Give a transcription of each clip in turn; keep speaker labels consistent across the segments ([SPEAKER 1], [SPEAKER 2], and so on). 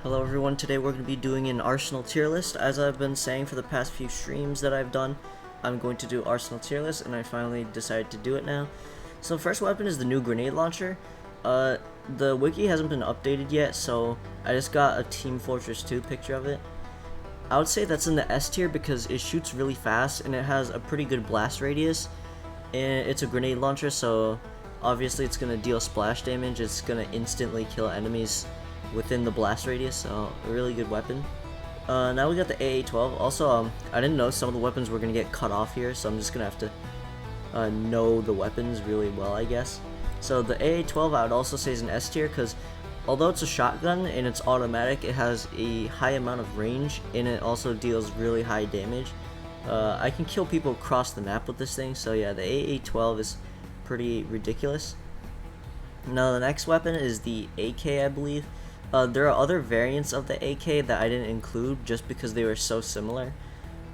[SPEAKER 1] Hello everyone, today we're going to be doing an Arsenal tier list. As I've been saying for the past few streams that I've done, I'm going to do Arsenal tier list, and I finally decided to do it now. So first weapon is the new grenade launcher. The wiki hasn't been updated yet, so I just got a Team Fortress 2 picture of it. I would say that's in the S tier because it shoots really fast and it has a pretty good blast radius. And it's a grenade launcher, so obviously it's going to deal splash damage. It's going to instantly kill enemies within the blast radius, so a really good weapon. Now we got the AA-12. Also, I didn't know some of the weapons were gonna get cut off here, so I'm just gonna have to know the weapons really well, I guess. So the AA-12 I would also say is an S tier because although it's a shotgun and it's automatic, it has a high amount of range and it also deals really high damage. I can kill people across the map with this thing, so yeah, the AA-12 is pretty ridiculous. Now the next weapon is the AK, I believe. There are other variants of the AK that I didn't include just because they were so similar.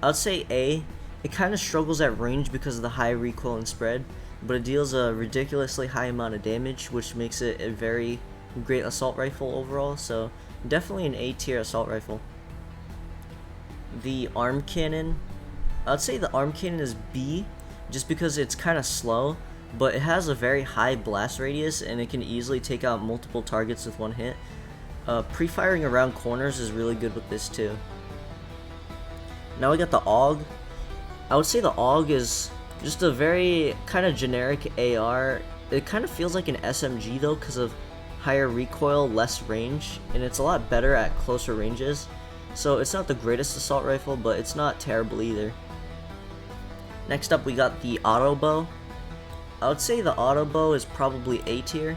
[SPEAKER 1] I would say A, it kind of struggles at range because of the high recoil and spread, but it deals a ridiculously high amount of damage, which makes it a very great assault rifle overall, so definitely an A tier assault rifle. The arm cannon, I would say the arm cannon is B, just because it's kind of slow, but it has a very high blast radius and it can easily take out multiple targets with one hit. Pre-firing around corners is really good with this too. Now we got the AUG. I would say the AUG is just a very kind of generic AR. It kind of feels like an SMG though because of higher recoil, less range, and it's a lot better at closer ranges. So it's not the greatest assault rifle, but it's not terrible either. Next up we got the auto bow. I would say the auto bow is probably A tier.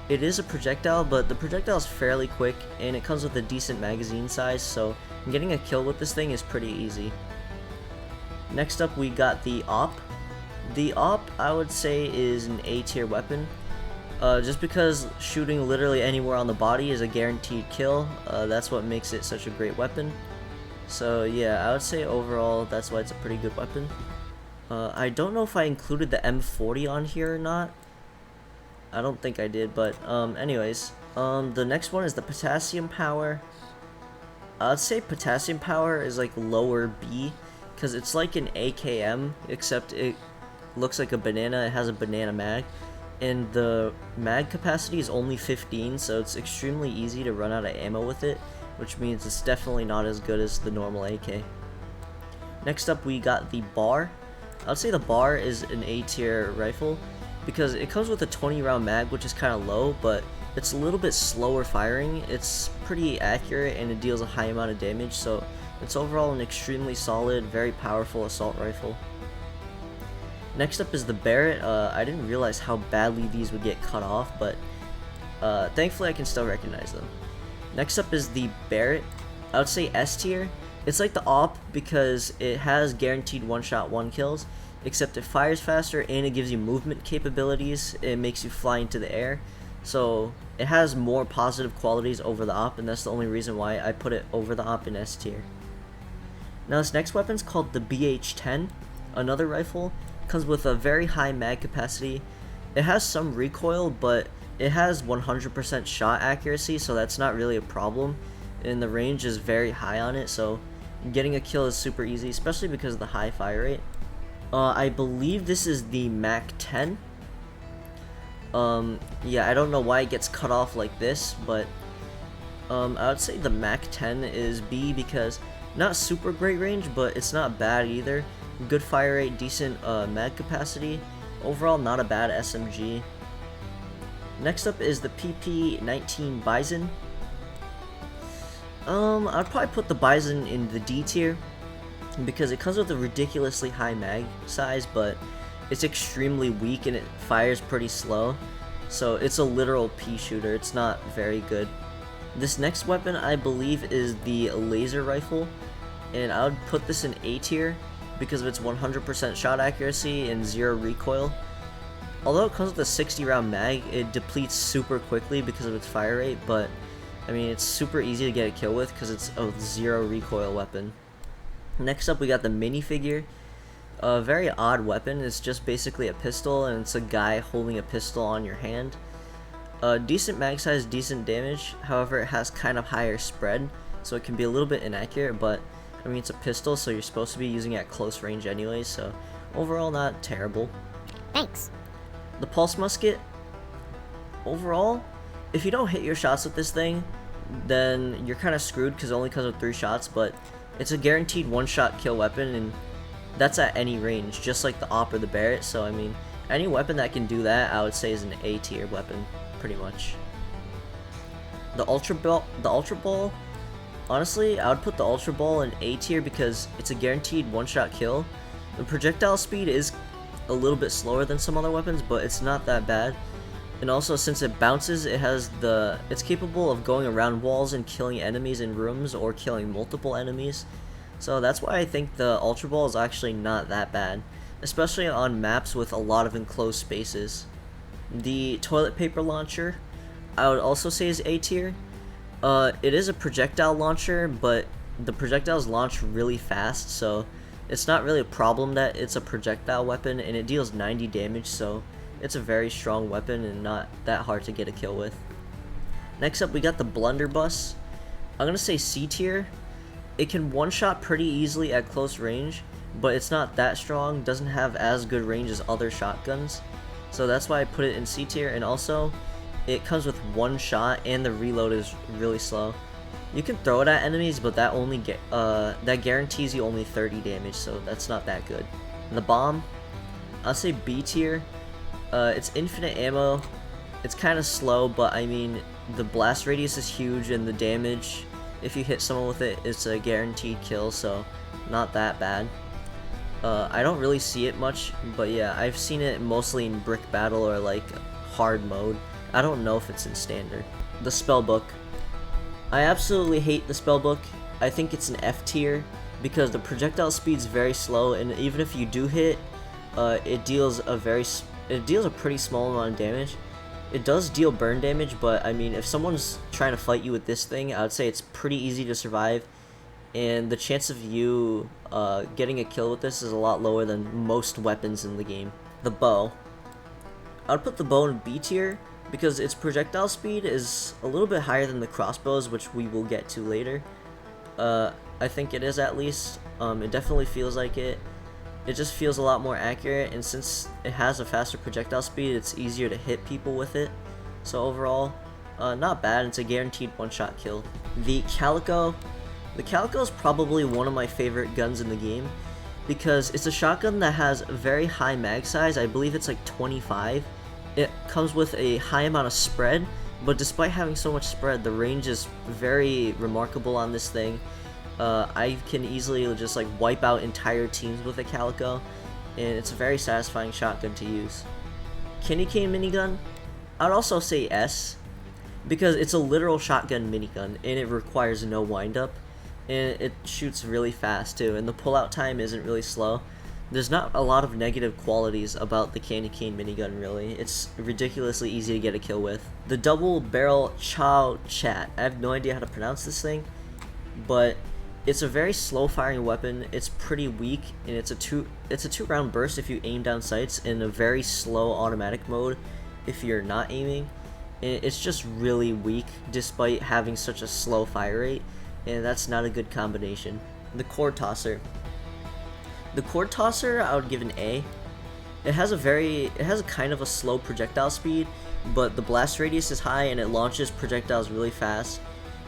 [SPEAKER 1] It is a projectile, but the projectile is fairly quick, and it comes with a decent magazine size, so getting a kill with this thing is pretty easy. Next up, we got the AWP. The AWP, I would say, is an A tier weapon, just because shooting literally anywhere on the body is a guaranteed kill. That's what makes it such a great weapon. So yeah, I would say overall, that's why it's a pretty good weapon. I don't know if I included the M40 on here or not. I don't think I did, but anyways, the next one is the potassium power. I'd say potassium power is like lower B, because it's like an AKM, except it looks like a banana. It has a banana mag, and the mag capacity is only 15, so it's extremely easy to run out of ammo with it, which means it's definitely not as good as the normal AK. Next up, we got the BAR. I'd say the BAR is an A tier rifle, because it comes with a 20 round mag, which is kind of low, but it's a little bit slower firing. It's pretty accurate and it deals a high amount of damage, so it's overall an extremely solid, very powerful assault rifle. Next up is the Barrett. I didn't realize how badly these would get cut off, but thankfully I can still recognize them. Next up is the Barrett. I would say S tier. It's like the AWP because it has guaranteed one-shot one-kills, except it fires faster and it gives you movement capabilities. It makes you fly into the air, so it has more positive qualities over the AWP, and that's the only reason why I put it over the AWP in S tier. Now this next weapon is called the BH-10, another rifle. It comes with a very high mag capacity. It has some recoil, but it has 100% shot accuracy, so that's not really a problem, and the range is very high on it, so getting a kill is super easy, especially because of the high fire rate. I believe this is the MAC-10. Yeah, I don't know why it gets cut off like this, but I would say the MAC-10 is B because not super great range, but it's not bad either. Good fire rate, decent mag capacity. Overall, not a bad SMG. Next up is the PP-19 Bison. I'd probably put the Bison in the D tier, because it comes with a ridiculously high mag size, but it's extremely weak and it fires pretty slow, so it's a literal pea shooter. It's not very good. This next weapon I believe is the laser rifle, and I would put this in A tier because of its 100% shot accuracy and 0 recoil. Although it comes with a 60 round mag, it depletes super quickly because of its fire rate, but I mean, it's super easy to get a kill with because it's a 0 recoil weapon. Next up, we got the minifigure. A very odd weapon. It's just basically a pistol, and it's a guy holding a pistol on your hand. Decent mag size, decent damage. However, it has kind of higher spread, so it can be a little bit inaccurate, but I mean, it's a pistol, so you're supposed to be using it at close range anyway, so overall not terrible.
[SPEAKER 2] Thanks.
[SPEAKER 1] The pulse musket, overall, if you don't hit your shots with this thing, then you're kind of screwed because it only comes with 3 shots, but it's a guaranteed one-shot kill weapon, and that's at any range, just like the AWP or the Barrett, so I mean, any weapon that can do that, I would say is an A tier weapon, pretty much. The Ultra Ball, honestly, I would put the Ultra Ball in A tier because it's a guaranteed one-shot kill. The projectile speed is a little bit slower than some other weapons, but it's not that bad. And also, since it bounces, it's capable of going around walls and killing enemies in rooms or killing multiple enemies. So that's why I think the Ultra Ball is actually not that bad, especially on maps with a lot of enclosed spaces. The toilet paper launcher, I would also say is A tier. It is a projectile launcher, but the projectiles launch really fast, so it's not really a problem that it's a projectile weapon, and it deals 90 damage, so it's a very strong weapon and not that hard to get a kill with. Next up, we got the blunderbuss. I'm gonna say C tier. It can one-shot pretty easily at close range, but it's not that strong, doesn't have as good range as other shotguns, so that's why I put it in C tier. And also, it comes with 1 shot and the reload is really slow. You can throw it at enemies, but that only that guarantees you only 30 damage, so that's not that good. And the bomb, I'll say B tier. It's infinite ammo. It's kind of slow, but I mean, the blast radius is huge, and the damage, if you hit someone with it, it's a guaranteed kill, so not that bad. I don't really see it much, but yeah, I've seen it mostly in brick battle or like hard mode. I don't know if it's in standard. The spellbook, I absolutely hate the spellbook. I think it's an F tier because the projectile speed's very slow, and even if you do hit, it deals a pretty small amount of damage. It does deal burn damage, but I mean, if someone's trying to fight you with this thing, I would say it's pretty easy to survive, and the chance of you getting a kill with this is a lot lower than most weapons in the game. The bow, I would put the bow in B tier because its projectile speed is a little bit higher than the crossbows, which we will get to later. I think it is, at least. It definitely feels like it. It just feels a lot more accurate, and since it has a faster projectile speed, it's easier to hit people with it. So overall, not bad. It's a guaranteed one-shot kill. The Calico is probably one of my favorite guns in the game because it's a shotgun that has a very high mag size. I believe it's like 25. It comes with a high amount of spread, but despite having so much spread, the range is very remarkable on this thing. I can easily just like wipe out entire teams with a Calico, and it's a very satisfying shotgun to use. Candy cane minigun, I'd also say S, because it's a literal shotgun minigun, and it requires no windup, and it shoots really fast too, and the pullout time isn't really slow. There's not a lot of negative qualities about the candy cane minigun, really. It's ridiculously easy to get a kill with. The double barrel chow chat, I have no idea how to pronounce this thing, but it's a very slow firing weapon. It's pretty weak, and it's a two round burst if you aim down sights, in a very slow automatic mode if you're not aiming. And it's just really weak despite having such a slow fire rate, and that's not a good combination. The cord tosser. The cord tosser, I would give an A. It has a kind of a slow projectile speed, but the blast radius is high and it launches projectiles really fast.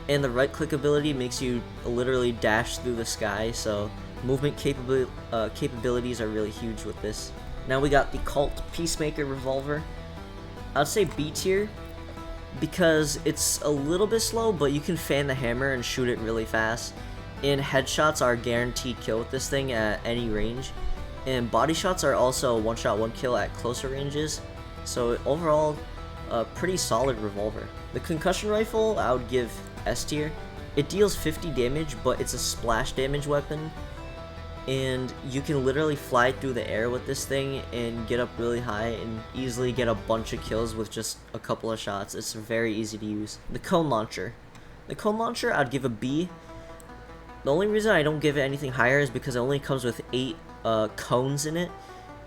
[SPEAKER 1] And the right click ability makes you literally dash through the sky, so movement capabilities are really huge with this. Now we got the Cult Peacemaker Revolver. I'd say B tier because it's a little bit slow, but you can fan the hammer and shoot it really fast. And headshots are a guaranteed kill with this thing at any range. And body shots are also a one-shot, one-kill at closer ranges. So overall, a pretty solid revolver. The concussion rifle, I would give S tier. It deals 50 damage, but it's a splash damage weapon. And you can literally fly through the air with this thing and get up really high and easily get a bunch of kills with just a couple of shots. It's very easy to use. The cone launcher. The cone launcher, I'd give a B. The only reason I don't give it anything higher is because it only comes with 8 cones in it,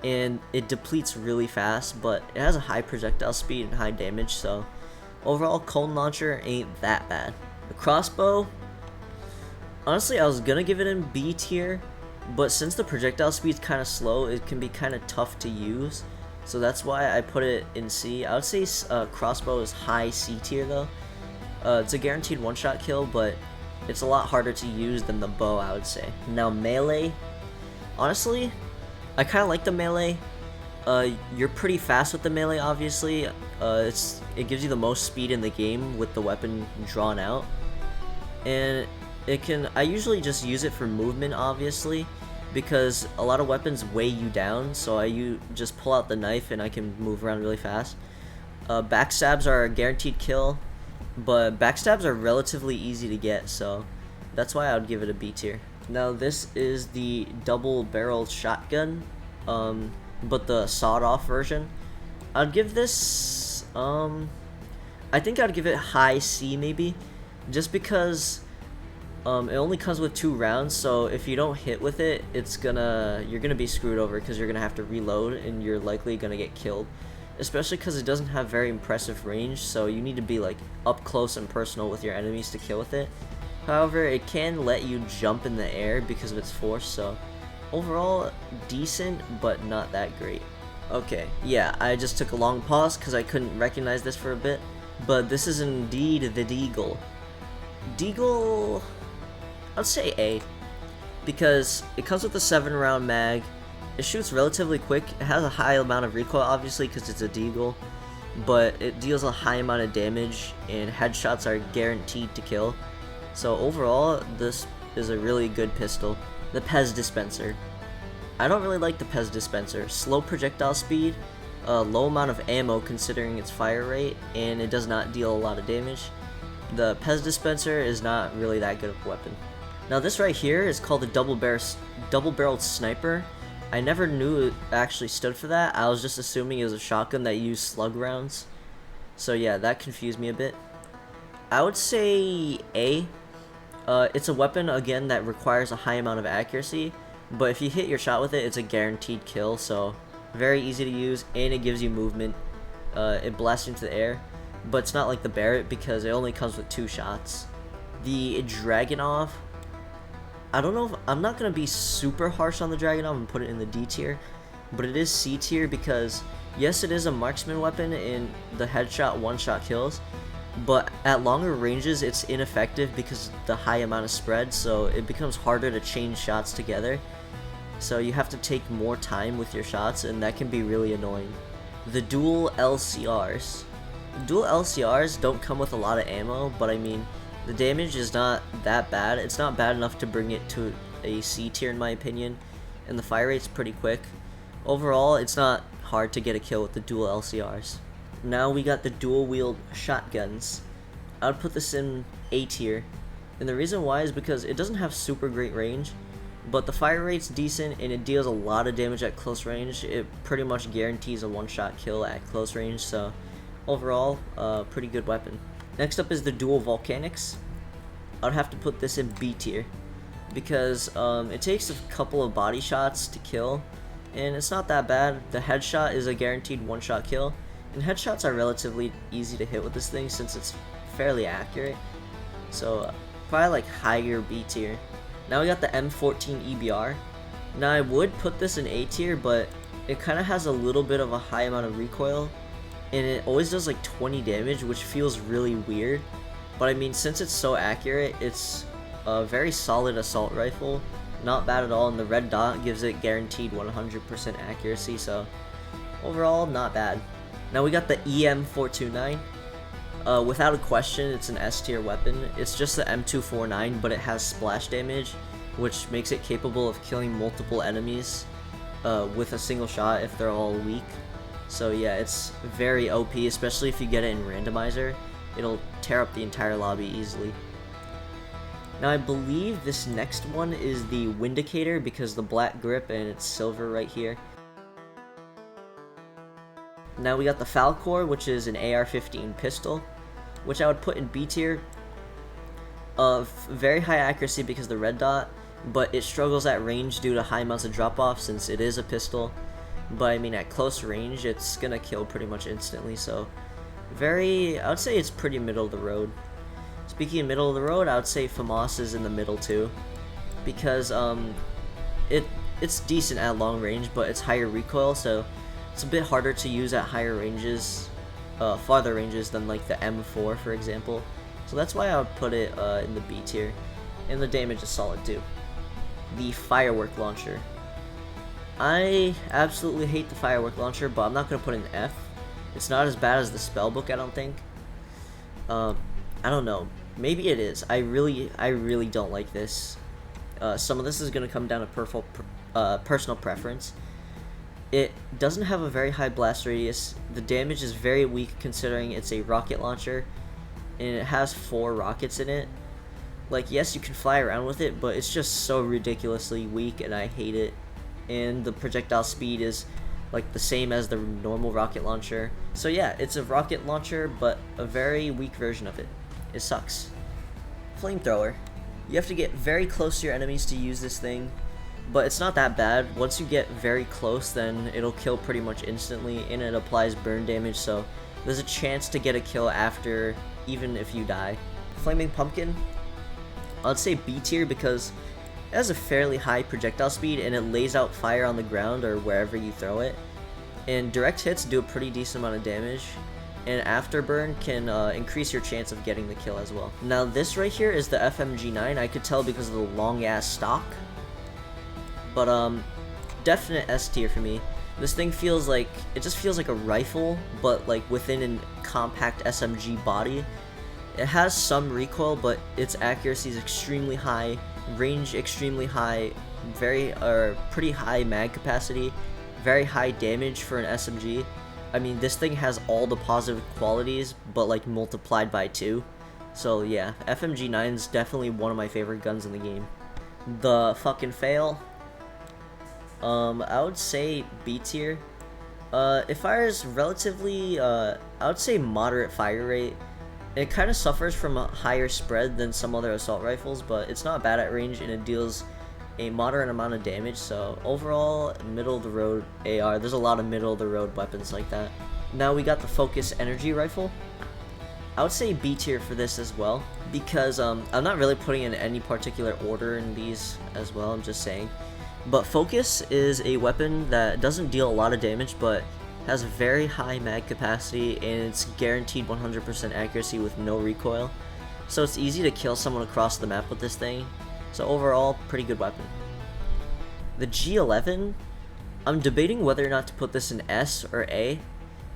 [SPEAKER 1] and it depletes really fast, but it has a high projectile speed and high damage, so Overall, cone launcher ain't that bad. The crossbow, honestly, I was gonna give it in B tier, but since the projectile speed's kind of slow, it can be kind of tough to use. So that's why I put it in C. I would say crossbow is high C tier though. It's a guaranteed one-shot kill, but it's a lot harder to use than the bow, I would say. Now melee, honestly, I kind of like the melee. You're pretty fast with the melee, obviously. It gives you the most speed in the game with the weapon drawn out, and I usually just use it for movement, obviously, because a lot of weapons weigh you down. So you just pull out the knife and I can move around really fast. Backstabs are a guaranteed kill, but backstabs are relatively easy to get, so that's why I would give it a B tier. Now this is the double-barreled shotgun, but the sawed-off version. I'd give this, I think I'd give it high C maybe, just because it only comes with 2 rounds, so if you don't hit with it, you're gonna be screwed over because you're gonna have to reload and you're likely gonna get killed. Especially because it doesn't have very impressive range, so you need to be like up close and personal with your enemies to kill with it. However, it can let you jump in the air because of its force, so overall decent, but not that great. Okay, yeah, I just took a long pause because I couldn't recognize this for a bit, but this is indeed the Deagle. Deagle, I'd say A, because it comes with a 7-round mag. It shoots relatively quick. It has a high amount of recoil, obviously, because it's a Deagle, but it deals a high amount of damage, and headshots are guaranteed to kill. So overall, this is a really good pistol. The Pez Dispenser. I don't really like the Pez Dispenser. Slow projectile speed, low amount of ammo considering its fire rate, and it does not deal a lot of damage. The Pez Dispenser is not really that good of a weapon. Now this right here is called the double-barreled sniper. I never knew it actually stood for that. I was just assuming it was a shotgun that used slug rounds. So yeah, that confused me a bit. I would say A. It's a weapon, again, that requires a high amount of accuracy, but if you hit your shot with it, it's a guaranteed kill, so very easy to use, and it gives you movement. It blasts into the air, but it's not like the Barrett because it only comes with 2 shots. The Dragunov, I don't know if I'm not gonna be super harsh on the Dragunov and put it in the D tier, but it is C tier because yes, it is a marksman weapon and the headshot one-shot kills, but at longer ranges it's ineffective because of the high amount of spread, so it becomes harder to chain shots together. So you have to take more time with your shots, and that can be really annoying. The dual LCRs. Dual LCRs don't come with a lot of ammo, but I mean, the damage is not that bad. It's not bad enough to bring it to a C tier in my opinion, and the fire rate's pretty quick. Overall, it's not hard to get a kill with the dual LCRs. Now we got the dual wield shotguns. I would put this in A tier, and the reason why is because it doesn't have super great range, but the fire rate's decent and it deals a lot of damage at close range. It pretty much guarantees a one-shot kill at close range, so overall, pretty good weapon. Next up is the dual volcanics. I'd have to put this in B tier because it takes a couple of body shots to kill, and it's not that bad. The headshot is a guaranteed one-shot kill, and headshots are relatively easy to hit with this thing since it's fairly accurate. So probably like higher B tier. Now we got the M14 EBR. Now I would put this in A tier, but it kind of has a little bit of a high amount of recoil, and it always does like 20 damage, which feels really weird. But I mean, since it's so accurate, it's a very solid assault rifle. Not bad at all, and the red dot gives it guaranteed 100% accuracy, so overall, not bad. Now we got the EM429. Without a question, it's an S tier weapon. It's just the M249, but it has splash damage, which makes it capable of killing multiple enemies with a single shot if they're all weak. So yeah, it's very OP, especially if you get it in randomizer. It'll tear up the entire lobby easily. Now I believe this next one is the Windicator because the black grip and it's silver right here. Now we got the Falcor, which is an AR-15 pistol, which I would put in B tier. Very high accuracy because of the red dot, but it struggles at range due to high amounts of drop-off since it is a pistol. But I mean, at close range, it's gonna kill pretty much instantly, so I would say it's pretty middle of the road. Speaking of middle of the road, I would say FAMAS is in the middle too, because it's decent at long range, but it's higher recoil, so it's a bit harder to use at higher ranges, farther ranges than like the M4, for example. So that's why I would put it in the B tier, and the damage is solid too. The firework launcher. I absolutely hate the firework launcher, but I'm not gonna put it in F. It's not as bad as the spellbook, I don't think. I don't know. Maybe it is. I really don't like this. Some of this is gonna come down to personal preference. It doesn't have a very high blast radius. The damage is very weak considering it's a rocket launcher, and it has 4 rockets in it. Like, yes, you can fly around with it, but it's just so ridiculously weak, and I hate it. And the projectile speed is like the same as the normal rocket launcher. So yeah, it's a rocket launcher, but a very weak version of it. It sucks. Flamethrower. You have to get very close to your enemies to use this thing, but it's not that bad. Once you get very close, then it'll kill pretty much instantly, and it applies burn damage, so there's a chance to get a kill after, even if you die. Flaming Pumpkin. I'd say B tier because it has a fairly high projectile speed, and it lays out fire on the ground or wherever you throw it. And direct hits do a pretty decent amount of damage, and afterburn can increase your chance of getting the kill as well. Now this right here is the FMG9. I could tell because of the long ass stock, but definite S tier for me. This thing feels like, it just feels like a rifle, but like within a compact SMG body. It has some recoil, but its accuracy is extremely high, range extremely high, pretty high mag capacity, very high damage for an SMG. I mean, this thing has all the positive qualities, but like multiplied by 2. So yeah, FMG9 is definitely one of my favorite guns in the game. The fucking fail. I would say B tier. It fires relatively, I would say moderate fire rate. It kind of suffers from a higher spread than some other assault rifles, but it's not bad at range, and it deals a moderate amount of damage. So overall, middle of the road AR. There's a lot of middle of the road weapons like that. Now we got the Focus Energy Rifle. I would say B tier for this as well, because I'm not really putting in any particular order in these as well, I'm just saying. But Focus is a weapon that doesn't deal a lot of damage, but has a very high mag capacity, and it's guaranteed 100% accuracy with no recoil. So it's easy to kill someone across the map with this thing. So overall, pretty good weapon. The G11, I'm debating whether or not to put this in S or A,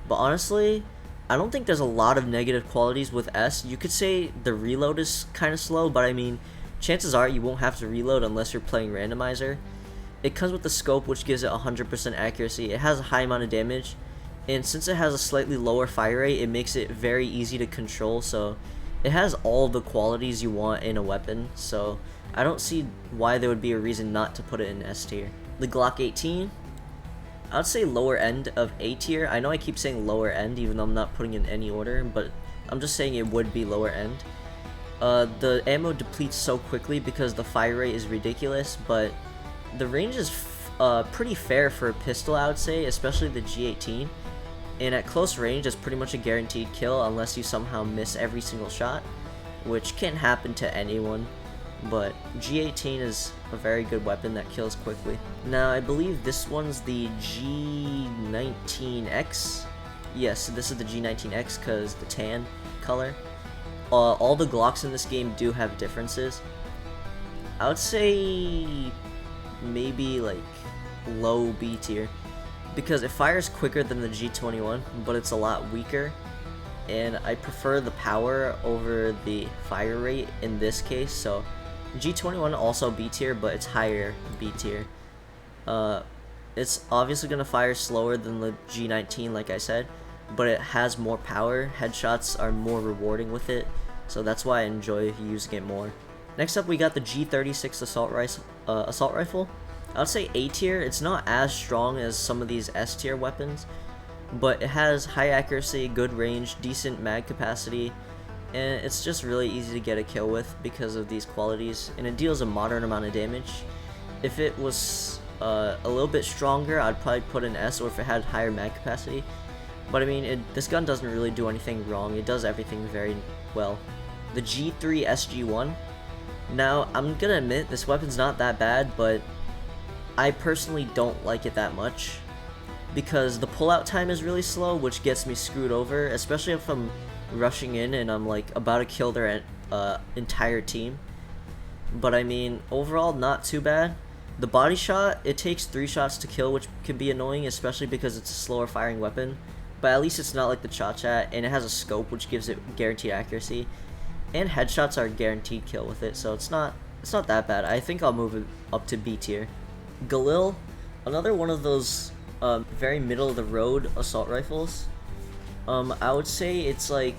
[SPEAKER 1] but honestly, I don't think there's a lot of negative qualities with S. You could say the reload is kind of slow, but I mean, chances are you won't have to reload unless you're playing randomizer. It comes with the scope, which gives it 100% accuracy. It has a high amount of damage, and since it has a slightly lower fire rate, it makes it very easy to control. So it has all the qualities you want in a weapon, so I don't see why there would be a reason not to put it in S tier. The Glock 18, I would say lower end of A tier. I know I keep saying lower end even though I'm not putting in any order, but I'm just saying it would be lower end. The ammo depletes so quickly because the fire rate is ridiculous, but the range is pretty fair for a pistol, I would say, especially the G18. And at close range, it's pretty much a guaranteed kill unless you somehow miss every single shot, which can happen to anyone. But G18 is a very good weapon that kills quickly. Now, I believe this one's the G19X. Yes, this is the G19X because the tan color. All the Glocks in this game do have differences. I would say maybe like low B tier, because it fires quicker than the G21, but it's a lot weaker, and I prefer the power over the fire rate in this case. So G21 also B tier, but it's higher B tier. It's obviously going to fire slower than the G19, like I said, but it has more power. Headshots are more rewarding with it, so that's why I enjoy using it more. Next up, we got the G36 assault rifle. I would say A tier. It's not as strong as some of these S tier weapons, but it has high accuracy, good range, decent mag capacity, and it's just really easy to get a kill with because of these qualities, and it deals a moderate amount of damage. If it was a little bit stronger, I'd probably put an S, or if it had higher mag capacity. But I mean, this gun doesn't really do anything wrong. It does everything very well. The G3 SG1. Now, I'm gonna admit, this weapon's not that bad, but I personally don't like it that much, because the pullout time is really slow, which gets me screwed over, especially if I'm rushing in and I'm like about to kill their entire team. But I mean, overall, not too bad. The body shot, it takes 3 shots to kill, which can be annoying, especially because it's a slower firing weapon. But at least it's not like the Cha-Cha, and it has a scope, which gives it guaranteed accuracy. And headshots are guaranteed kill with it, so it's not that bad. I think I'll move it up to B tier. Galil, another one of those very middle of the road assault rifles. I would say it's like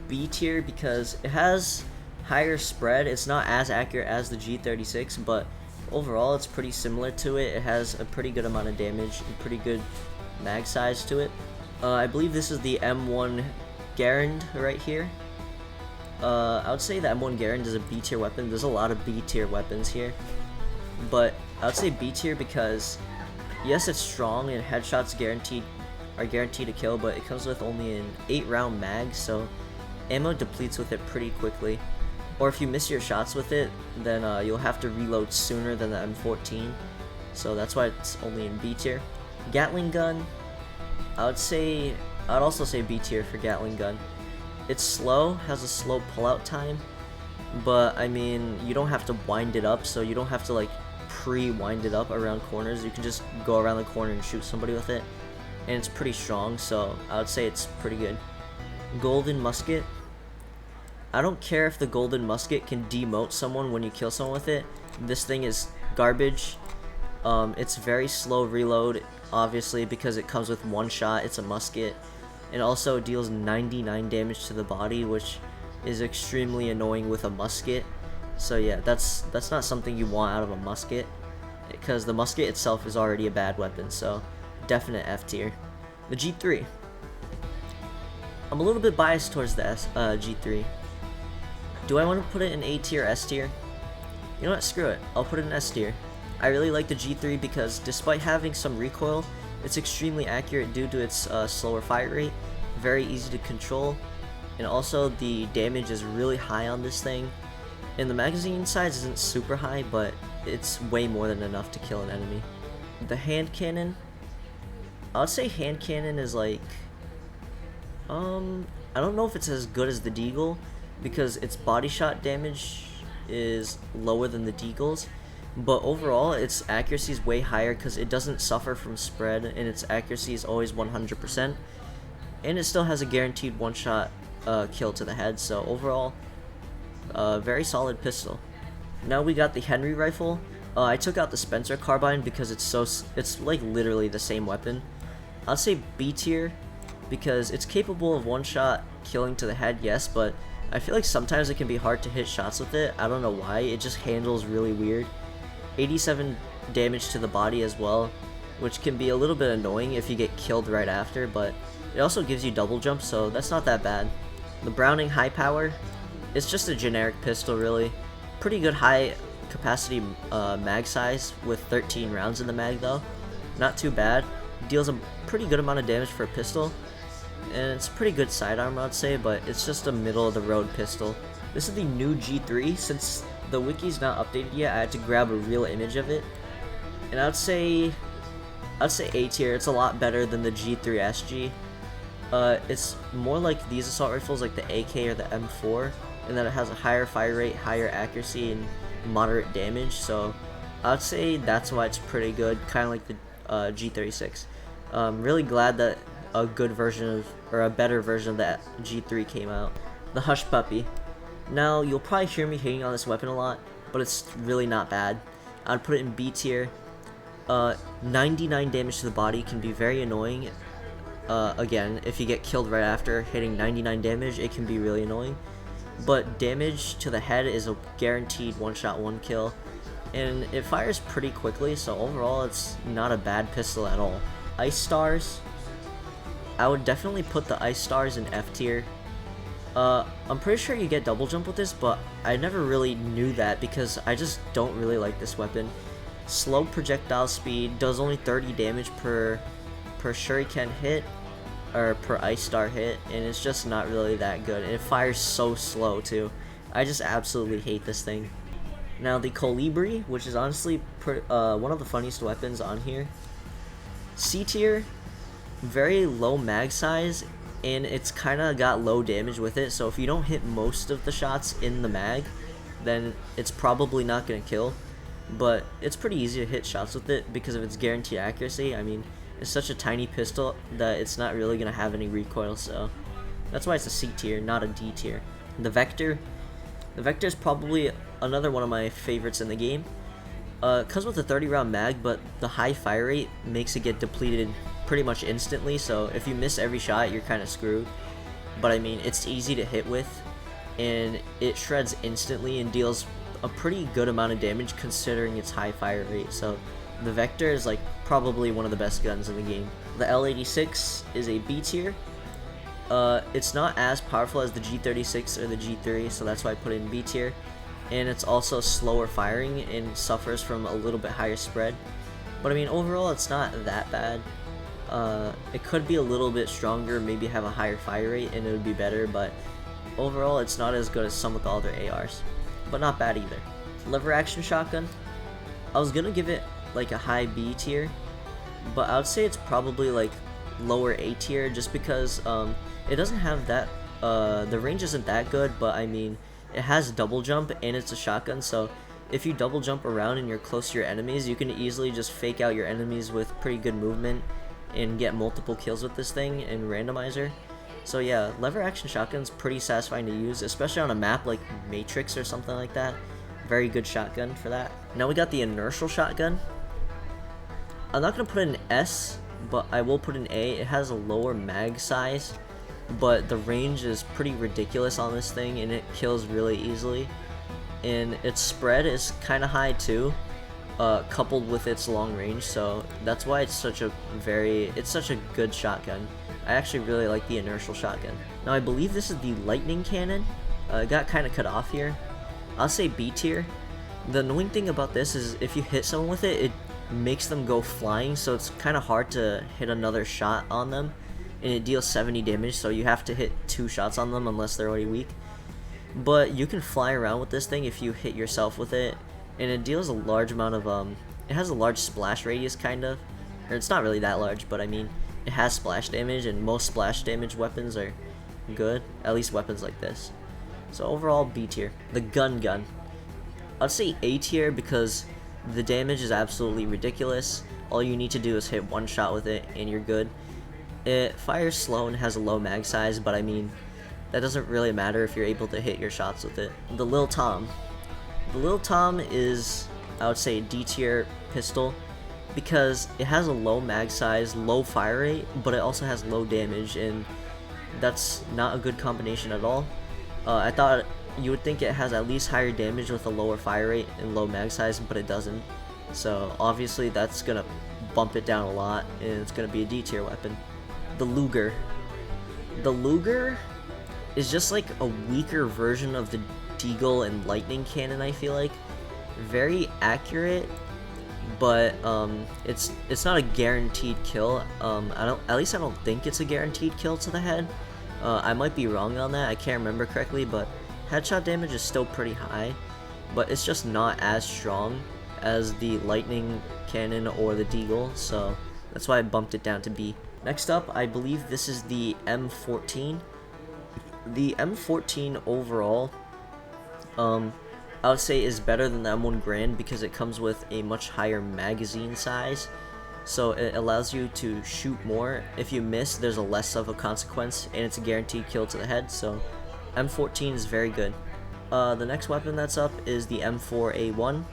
[SPEAKER 1] B tier because it has higher spread. It's not as accurate as the G36, but overall it's pretty similar to it. It has a pretty good amount of damage and pretty good mag size to it. I believe this is the M1 Garand right here. I would say the M1 Garand is a B tier weapon. There's a lot of B tier weapons here, but I would say B tier because yes, it's strong and headshots are guaranteed to kill, but it comes with only an 8-round mag, so ammo depletes with it pretty quickly. Or if you miss your shots with it, then you'll have to reload sooner than the M14, so that's why it's only in B tier. Gatling gun, I'd also say B tier for Gatling gun. It's slow, has a slow pullout time, but I mean, you don't have to wind it up, so you don't have to like pre-wind it up around corners. You can just go around the corner and shoot somebody with it, and it's pretty strong, so I would say it's pretty good. Golden musket. I don't care if the golden musket can demote someone when you kill someone with it. This thing is garbage. It's very slow reload, obviously, because it comes with 1 shot. It's a musket. It also deals 99 damage to the body, which is extremely annoying with a musket. So yeah, that's not something you want out of a musket, because the musket itself is already a bad weapon, so definite F tier. The G3. I'm a little bit biased towards the G3. Do I want to put it in A tier, S tier? You know what, screw it. I'll put it in S tier. I really like the G3 because despite having some recoil, it's extremely accurate due to its slower fire rate, very easy to control, and also the damage is really high on this thing. And the magazine size isn't super high, but it's way more than enough to kill an enemy. The hand cannon, I would say hand cannon is like, I don't know if it's as good as the Deagle, because its body shot damage is lower than the Deagle's. But overall, its accuracy is way higher because it doesn't suffer from spread, and its accuracy is always 100%. And it still has a guaranteed 1-shot kill to the head, so overall, very solid pistol. Now we got the Henry rifle. I took out the Spencer carbine because it's like literally the same weapon. I'll say B tier because it's capable of 1-shot killing to the head, yes, but I feel like sometimes it can be hard to hit shots with it. I don't know why, it just handles really weird. 87 damage to the body as well, which can be a little bit annoying if you get killed right after, but it also gives you double jump, so that's not that bad. The Browning high power, it's just a generic pistol really. Pretty good high capacity mag size with 13 rounds in the mag though. Not too bad. Deals a pretty good amount of damage for a pistol, and it's pretty good sidearm I'd say, but it's just a middle of the road pistol. This is the new G3. Since the wiki's not updated yet, I had to grab a real image of it, and I'd say A tier. It's a lot better than the G3 SG. It's more like these assault rifles, like the AK or the M4, and that it has a higher fire rate, higher accuracy, and moderate damage. So I'd say that's why it's pretty good, kind of like the G36. Really glad that a good version of, or a better version of that G3 came out. The Hush Puppy. Now, you'll probably hear me hating on this weapon a lot, but it's really not bad. I'd put it in B tier. 99 damage to the body can be very annoying. Again, if you get killed right after hitting 99 damage, it can be really annoying. But damage to the head is a guaranteed 1-shot 1-kill, and it fires pretty quickly, so overall it's not a bad pistol at all. Ice Stars. I would definitely put the Ice Stars in F tier. I'm pretty sure you get double jump with this, but I never really knew that because I just don't really like this weapon. Slow projectile speed, does only 30 damage per shuriken hit, or per ice star hit, and it's just not really that good. And it fires so slow too. I just absolutely hate this thing. Now the Colibri, which is honestly one of the funniest weapons on here. C tier, very low mag size, and it's kind of got low damage with it. So if you don't hit most of the shots in the mag, then it's probably not gonna kill. But it's pretty easy to hit shots with it because of its guaranteed accuracy. I mean, it's such a tiny pistol that it's not really gonna have any recoil, so that's why it's a C tier, not a D tier. The Vector is probably another one of my favorites in the game. Comes with a 30 round mag, but the high fire rate makes it get depleted pretty much instantly, so if you miss every shot, you're kind of screwed. But I mean, it's easy to hit with, and it shreds instantly and deals a pretty good amount of damage considering its high fire rate. So the Vector is like probably one of the best guns in the game. The L86 is a B tier. It's not as powerful as the G36 or the G3, so that's why I put it in B tier. And it's also slower firing and suffers from a little bit higher spread. But I mean, overall, it's not that bad. It could be a little bit stronger, maybe have a higher fire rate, and it would be better. But overall, it's not as good as some of the other ARs. But not bad either. Lever action shotgun, I was gonna give it like a high B tier, but I would say it's probably like lower A tier, just because it doesn't have that, the range isn't that good, but I mean, it has double jump and it's a shotgun, so if you double jump around and you're close to your enemies, you can easily just fake out your enemies with pretty good movement and get multiple kills with this thing in randomizer. So yeah, lever action shotgun's pretty satisfying to use, especially on a map like Matrix or something like that. Very good shotgun for that. Now we got the inertial shotgun. I'm not gonna put it in S, but I will put in A. It has a lower mag size, but the range is pretty ridiculous on this thing, and it kills really easily. And its spread is kind of high too, coupled with its long range. So that's why it's such a good shotgun. I actually really like the inertial shotgun. Now I believe this is the lightning cannon. It got kind of cut off here. I'll say B tier. The annoying thing about this is if you hit someone with it, it makes them go flying, so it's kind of hard to hit another shot on them, and it deals 70 damage, so you have to hit 2 shots on them unless they're already weak. But you can fly around with this thing if you hit yourself with it, and it deals a large amount of it has a large splash radius, kind of, or it's not really that large, but I mean, it has splash damage, and most splash damage weapons are good, at least weapons like this. So overall, B tier. The gun. I'd say A tier because the damage is absolutely ridiculous. All you need to do is hit 1 shot with it and you're good. It fires slow and has a low mag size, but I mean, that doesn't really matter if you're able to hit your shots with it. The Lil Tom. The Lil Tom is, I would say, a D tier pistol because it has a low mag size, low fire rate, but it also has low damage, and that's not a good combination at all. I thought you would think it has at least higher damage with a lower fire rate and low mag size, but it doesn't. So obviously that's gonna bump it down a lot, and it's gonna be a D tier weapon. The Luger. The Luger is just like a weaker version of the Deagle and Lightning Cannon, I feel like. Very accurate, but it's not a guaranteed kill. At least I don't think it's a guaranteed kill to the head. I might be wrong on that, I can't remember correctly, but headshot damage is still pretty high, but it's just not as strong as the Lightning Cannon or the Deagle, so that's why I bumped it down to B. Next up, I believe this is the M14. The M14 overall, I would say is better than the M1 Grand because it comes with a much higher magazine size. So it allows you to shoot more. If you miss, there's a less of a consequence, and it's a guaranteed kill to the head, so M14 is very good. The next weapon that's up is the M4A1.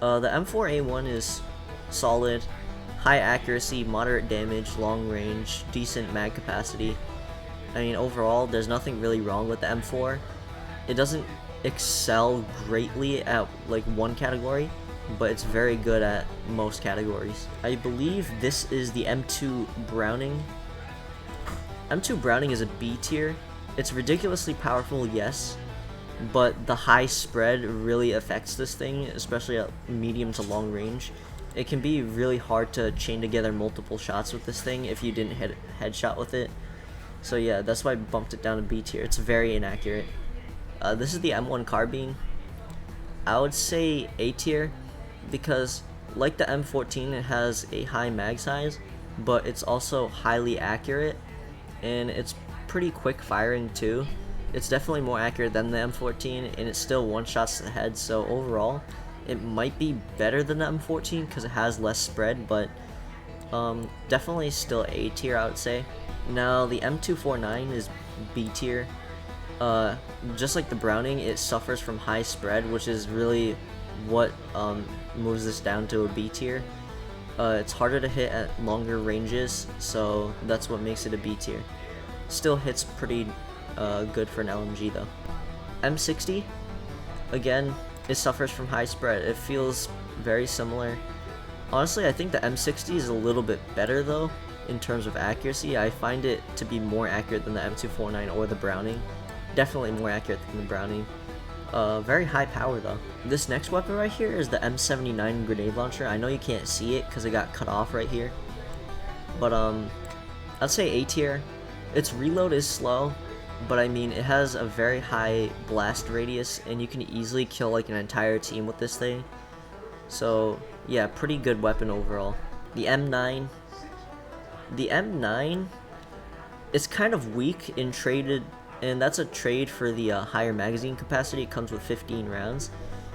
[SPEAKER 1] The M4A1 is solid, high accuracy, moderate damage, long range, decent mag capacity. I mean, overall, there's nothing really wrong with the M4. It doesn't excel greatly at like one category, but it's very good at most categories. I believe this is the M2 Browning. M2 Browning is a B tier. It's ridiculously powerful, yes, but the high spread really affects this thing, especially at medium to long range. it can be really hard to chain together multiple shots with this thing if you didn't hit headshot with it. So yeah, that's why I bumped it down to B tier. It's very inaccurate. This is the M1 carbine. I would say A tier because like the M14, it has a high mag size, but it's also highly accurate and it's pretty quick firing too. It's definitely more accurate than the M14 and it's still one shots to the head, so overall it might be better than the M14 because it has less spread, but definitely still A tier, I would say. Now the M249 is B tier. Just like the Browning, it suffers from high spread, which is really what moves this down to a B tier. It's harder to hit at longer ranges, so that's what makes it a B tier. Still hits pretty good for an LMG though. M60, again, it suffers from high spread. It feels very similar. Honestly, I think the M60 is a little bit better though in terms of accuracy. I find it to be more accurate than the M249 or the Browning. Definitely more accurate than the Browning. Very high power though. This next weapon right here is the M79 grenade launcher. I know you can't see it because it got cut off right here, but I'd say A tier. Its reload is slow, but I mean it has a very high blast radius and you can easily kill like an entire team with this thing. So yeah, pretty good weapon overall. The M9. The M9 is kind of weak in traded, and that's a trade for the higher magazine capacity. It comes with 15 rounds,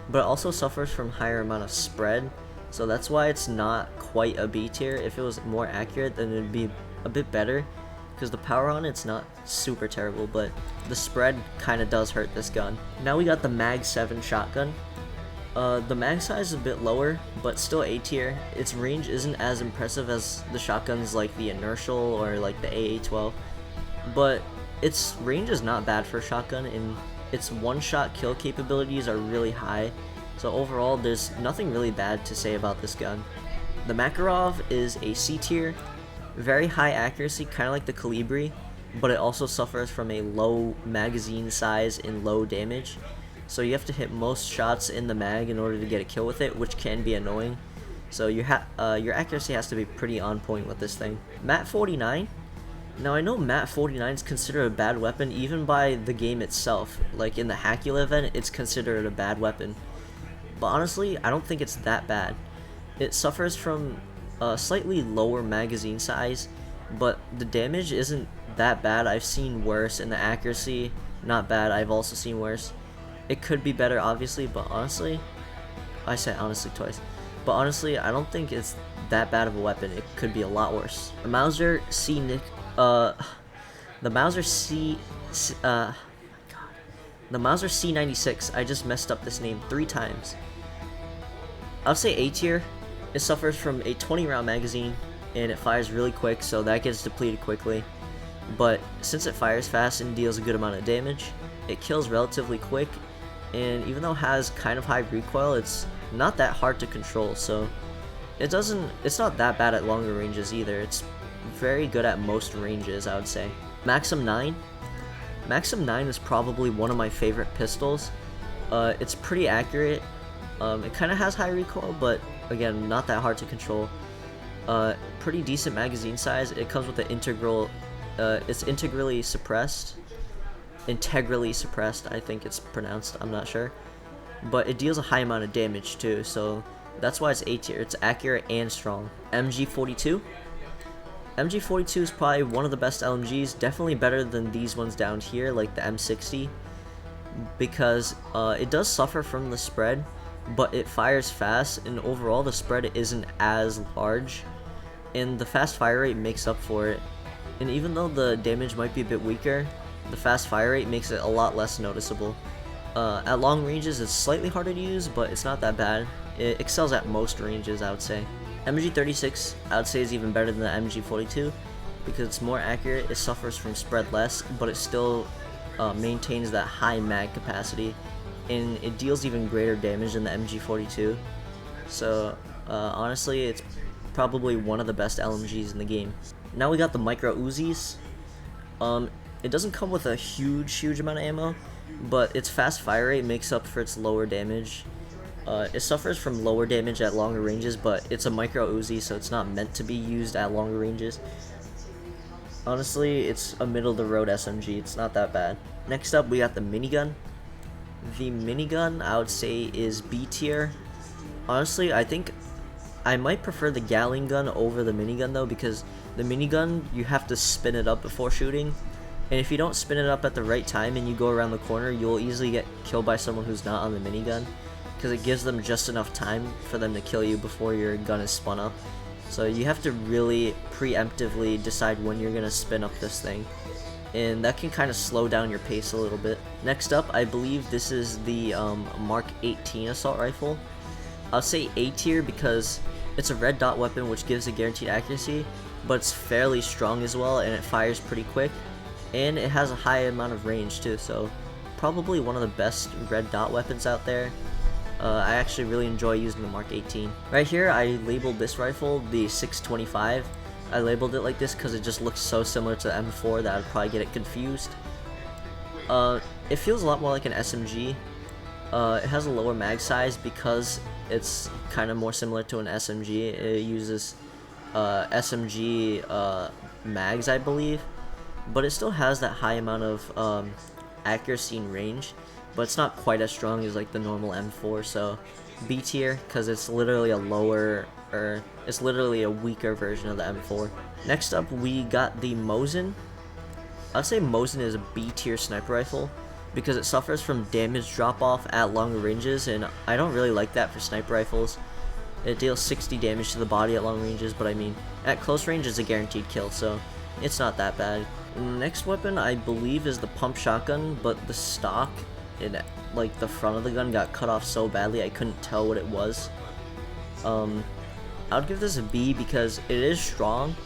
[SPEAKER 1] but it also suffers from higher amount of spread, so that's why it's not quite a B tier. If it was more accurate, then it'd be a bit better, because the power on it's not super terrible, but the spread kind of does hurt this gun. Now we got the Mag 7 shotgun. The mag size is a bit lower, but still A tier. Its range isn't as impressive as the shotguns like the Inertial or like the AA-12, but its range is not bad for a shotgun, and its one-shot kill capabilities are really high, so overall there's nothing really bad to say about this gun. The Makarov is a C tier, very high accuracy, kind of like the Calibri, but it also suffers from a low magazine size and low damage. So you have to hit most shots in the mag in order to get a kill with it, which can be annoying. So your accuracy has to be pretty on point with this thing. MAT 49. Now I know MAT 49 is considered a bad weapon even by the game itself. Like in the Hackula event, it's considered a bad weapon. But honestly, I don't think it's that bad. It suffers from a slightly lower magazine size, but the damage isn't that bad. I've seen worse, and the accuracy, not bad. I've also seen worse. It could be better, obviously, but honestly, I said honestly twice, but honestly, I don't think it's that bad of a weapon. It could be a lot worse. The Mauser C96. I just messed up this name 3 times. I'll say A tier. It suffers from a 20-round magazine, and it fires really quick, so that gets depleted quickly. But since it fires fast and deals a good amount of damage, it kills relatively quick. And even though it has kind of high recoil, it's not that hard to control, so it's not that bad at longer ranges either. It's very good at most ranges, I would say. Maxim 9. Maxim 9 is probably one of my favorite pistols. It's pretty accurate. It kind of has high recoil, but again, not that hard to control. Pretty decent magazine size. It comes with the integral, it's integrally suppressed, I think it's pronounced, I'm not sure, but it deals a high amount of damage too, so that's why it's A tier. It's accurate and strong. MG42. MG42 is probably one of the best LMGs, definitely better than these ones down here like the M60, because it does suffer from the spread, but it fires fast, and overall the spread isn't as large, and the fast fire rate makes up for it. And even though the damage might be a bit weaker, the fast fire rate makes it a lot less noticeable. At long ranges it's slightly harder to use, but it's not that bad. It excels at most ranges, I would say. MG36 I would say is even better than the MG42 because it's more accurate, it suffers from spread less, but it still maintains that high mag capacity, and it deals even greater damage than the MG42. So honestly, it's probably one of the best LMGs in the game. Now we got the Micro Uzis. It doesn't come with a huge amount of ammo, but its fast fire rate makes up for its lower damage. It suffers from lower damage at longer ranges, but it's a micro Uzi, so it's not meant to be used at longer ranges. Honestly, it's a middle-of-the-road SMG. It's not that bad. Next up, we got the minigun. The minigun, I would say, is B tier. Honestly, I think I might prefer the Gatling gun over the minigun, though, because the minigun, you have to spin it up before shooting. And if you don't spin it up at the right time and you go around the corner, you'll easily get killed by someone who's not on the minigun, because it gives them just enough time for them to kill you before your gun is spun up. So you have to really preemptively decide when you're going to spin up this thing, and that can kind of slow down your pace a little bit. Next up, I believe this is the Mark 18 assault rifle. I'll say A tier because it's a red dot weapon which gives a guaranteed accuracy, but it's fairly strong as well, and it fires pretty quick, and it has a high amount of range too, so probably one of the best red dot weapons out there. I actually really enjoy using the Mark 18. Right here, I labeled this rifle the 625. I labeled it like this because it just looks so similar to the M4 that I'd probably get it confused. It feels a lot more like an SMG. It has a lower mag size because it's kind of more similar to an SMG. It uses SMG mags, I believe, but it still has that high amount of accuracy and range, but it's not quite as strong as like the normal M4, so B tier because it's literally a lower, or it's literally a weaker version of the M4. Next up, we got the Mosin. I'd say Mosin is a B tier sniper rifle because it suffers from damage drop off at longer ranges, and I don't really like that for sniper rifles. It deals 60 damage to the body at long ranges, but I mean, at close range it's a guaranteed kill, so it's not that bad. Next weapon, I believe, is the pump shotgun, but the stock in like the front of the gun got cut off so badly I couldn't tell what it was. I would give this a B because it is strong,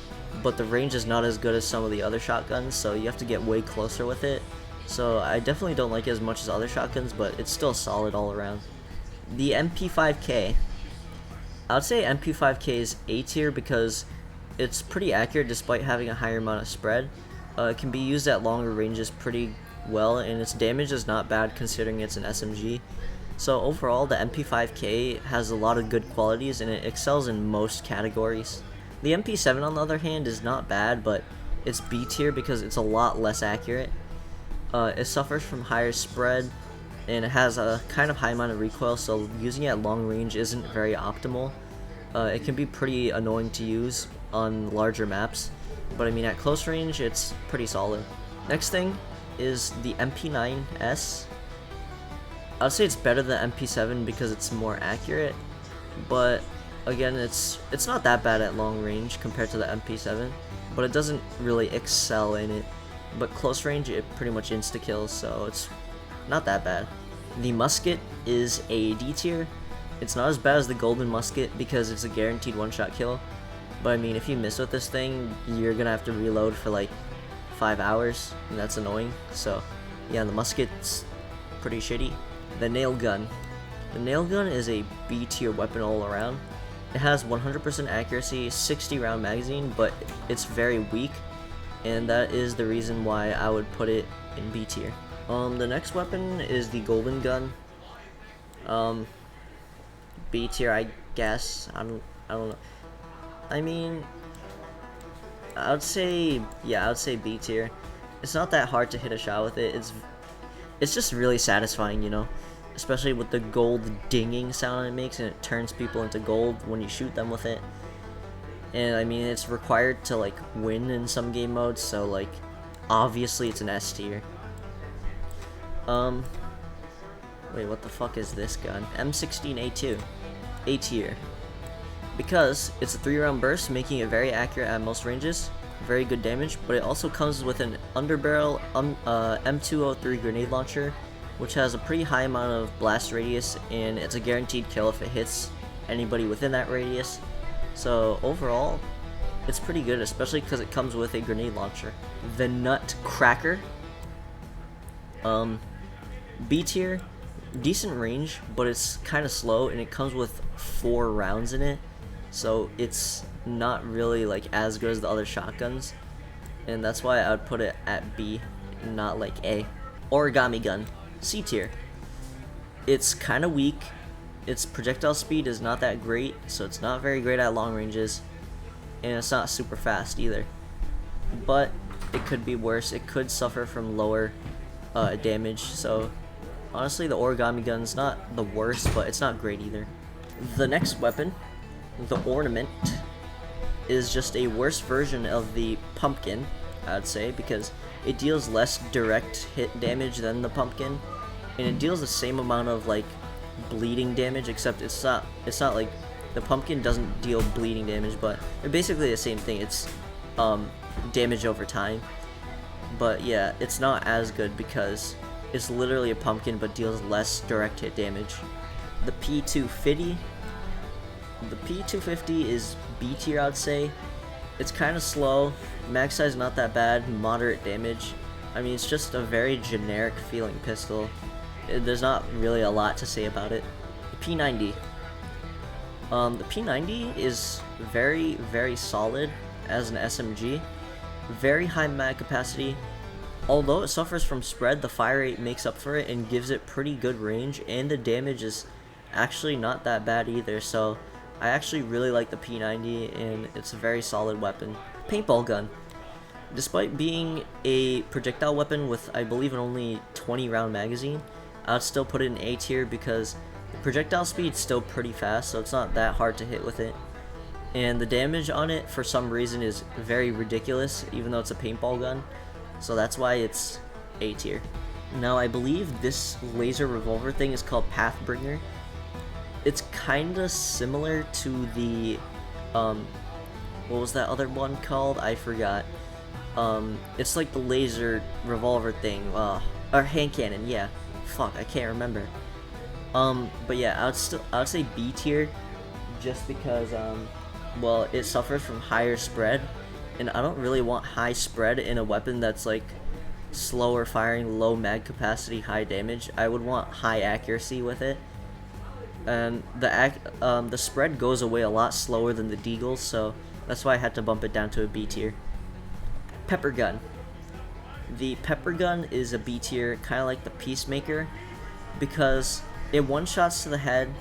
[SPEAKER 1] but the range is not as good as some of the other shotguns, so you have to get way closer with it. So I definitely don't like it as much as other shotguns, but it's still solid all around. The MP5K, I would say MP5K is A tier because it's pretty accurate despite having a higher amount of spread. It can be used at longer ranges pretty well, and its damage is not bad considering it's an SMG. So overall, the MP5K has a lot of good qualities and it excels in most categories. The MP7, on the other hand, is not bad, but it's B tier because it's a lot less accurate. It suffers from higher spread, and it has a kind of high amount of recoil, so using it at long range isn't very optimal. It can be pretty annoying to use on larger maps, but I mean at close range it's pretty solid. Next thing is the MP9S. I'd say it's better than MP7 because it's more accurate, but again, it's not that bad at long range compared to the MP7, but it doesn't really excel in it. But close range, it pretty much insta-kills, so it's not that bad. The musket is a D tier. It's not as bad as the golden musket because it's a guaranteed one-shot kill, but I mean, if you miss with this thing, you're gonna have to reload for like 5 hours, and that's annoying. So yeah, the musket's pretty shitty. The nail gun. The nail gun is a B tier weapon all around. It has 100% accuracy, 60 round magazine, but it's very weak, and that is the reason why I would put it in B tier. The next weapon is the golden gun. B tier, I guess. I don't know. I mean, I would say B tier. It's not that hard to hit a shot with it. It's just really satisfying, you know, especially with the gold dinging sound it makes, and it turns people into gold when you shoot them with it. And I mean, it's required to like win in some game modes, so like obviously it's an S tier. Wait, what the fuck is this gun? M16A2, A tier, because it's a 3-round burst, making it very accurate at most ranges, very good damage, but it also comes with an underbarrel M203 grenade launcher, which has a pretty high amount of blast radius, and it's a guaranteed kill if it hits anybody within that radius. So overall, it's pretty good, especially because it comes with a grenade launcher. The Nutcracker, B tier, decent range, but it's kind of slow, and it comes with 4 rounds in it, so it's not really like as good as the other shotguns, and that's why I would put it at B, not like A. Origami gun, C tier. It's kind of weak, its projectile speed is not that great, so it's not very great at long ranges, and it's not super fast either. But it could be worse. It could suffer from lower damage, so honestly the origami gun's not the worst, but it's not great either. The next weapon, the ornament, is just a worse version of the pumpkin, I'd say, because it deals less direct hit damage than the pumpkin, and it deals the same amount of like bleeding damage, except it's not like the pumpkin doesn't deal bleeding damage, but they're basically the same thing. It's damage over time, but yeah, it's not as good because it's literally a pumpkin but deals less direct hit damage. The P250 is B tier, I'd say. It's kind of slow, max size not that bad, moderate damage. I mean, it's just a very generic feeling pistol. There's not really a lot to say about it. The P90. The P90 is very, very solid as an SMG. Very high mag capacity. Although it suffers from spread, the fire rate makes up for it and gives it pretty good range, and the damage is actually not that bad either, so I actually really like the P90, and it's a very solid weapon. Paintball gun. Despite being a projectile weapon with, I believe, an only 20 round magazine, I'd still put it in A tier because the projectile speed's still pretty fast, so it's not that hard to hit with it. And the damage on it, for some reason, is very ridiculous, even though it's a paintball gun. So that's why it's A tier. Now, I believe this laser revolver thing is called Pathbringer. It's kinda similar to the, what was that other one called? I forgot. It's like the laser revolver thing, or hand cannon, yeah. Fuck, I can't remember. But yeah, I would say B tier, just because, well, it suffers from higher spread, and I don't really want high spread in a weapon that's like slower firing, low mag capacity, high damage. I would want high accuracy with it, and the spread goes away a lot slower than the deagles, so that's why I had to bump it down to a B tier. Pepper gun. The pepper gun is a B tier, kind of like the Peacemaker, because it one-shots to the head,